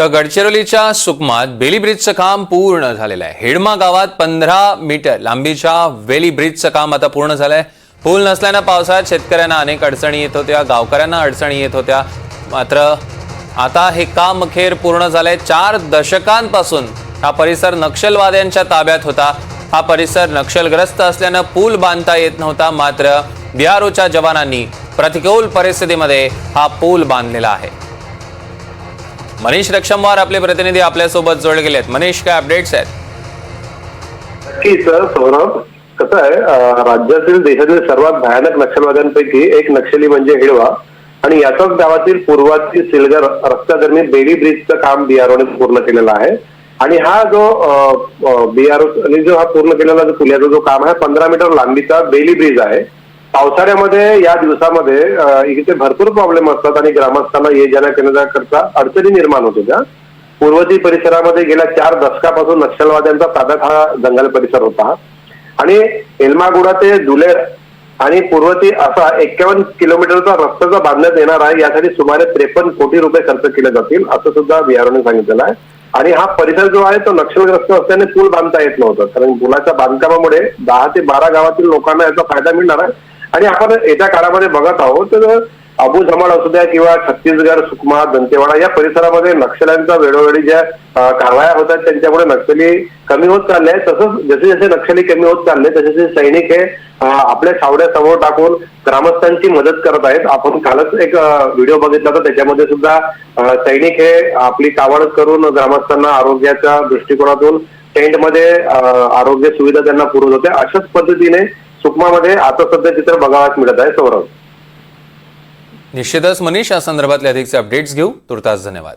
तर गडचिरोलीच्या सुकमात बेली ब्रिजचं काम पूर्ण झालेलं आहे। हेडमा गावात 15 मीटर लांबीच्या वेली ब्रिजचं काम आता पूर्ण झालंय। पूल नसल्याने पावसाळ्यात शेतकऱ्यांना अनेक अडचणी येत होत्या, गावकऱ्यांना अडचणी येत होत्या। मात्र आता हे काम अखेर पूर्ण झालंय। 4 दशकांपासून हा परिसर नक्षलवाद्यांच्या ताब्यात होता। हा परिसर नक्षलग्रस्त असल्याने पूल बांधता येत नव्हता। मात्र बीआरओच्या जवानांनी प्रतिकूल परिस्थितीमध्ये हा पूल बांधलेला आहे। मनीष रक्षमवार आपले प्रतिनिधी आपल्यासोबत जोडले गेलेत। मनीष, काय अपडेट्स आहेत? की सर सौरभ, कसं आहे, राज्यातील देशातील सर्वात भयानक नक्षलवाद्यांपैकी एक नक्षली म्हणजे हिडवा आणि याचाच गावातील पूर्वाची सिलगर रस्त्यादरम्यान बेली ब्रिजचं काम बीआरओने पूर्ण केलेलं आहे। आणि हा जो बीआरओने जो हा पूर्ण केलेला जो पुलाचा जो काम आहे 15 मीटर लांबीचा बेली ब्रिज आहे। पावसाळ्यामध्ये या दिवसामध्ये इथे भरपूर प्रॉब्लेम असतात आणि ग्रामस्थांना ये जाण्या करण्याकरता अडचणी निर्माण होत होत्या। पूर्वती परिसरामध्ये गेल्या 4 दशकापासून नक्षलवाद्यांचा ताब्यात हा जंगल परिसर होता आणि एल्मागुडा ते दुलेर आणि पूर्वती असा 51 किलोमीटरचा रस्ता जो बांधण्यात येणार आहे, यासाठी सुमारे 53 कोटी रुपये खर्च केले जातील असं सुद्धा बीआरओने सांगितलेलं आहे। आणि हा परिसर जो आहे तो नक्षलग्रस्त असल्याने पूल बांधता येत नव्हतं, कारण पुलाच्या बांधकामामुळे 10 ते 12 गावातील लोकांना याचा फायदा मिळणार आहे। आणि आपण येत्या काळामध्ये बघत आहोत तर अबू जमाल असू द्या किंवा छत्तीसगड, सुकमा, दंतेवाडा या परिसरामध्ये नक्षल्यांचा वेळोवेळी ज्या कारवाया होतात त्यांच्यामुळे नक्षली कमी होत चालले आहेत। तसंच जसे जसे नक्षली कमी होत चालले तसे सैनिक हे आपल्या सावड्या समोर टाकून ग्रामस्थांची मदत करत आहेत। आपण कालच एक व्हिडिओ बघितला तर त्याच्यामध्ये सुद्धा सैनिक हे आपली कावड करून ग्रामस्थांना आरोग्याच्या दृष्टिकोनातून टेंटमध्ये आरोग्य सुविधा त्यांना पुरवत होते। अशाच पद्धतीने सुकमामध्ये आता सध्या चित्र बघावयास मिळत आहे। सौरभ, निश्चितच मनीष, या संदर्भातले अधिकचे अपडेट्स घेऊ। तुर्तास धन्यवाद।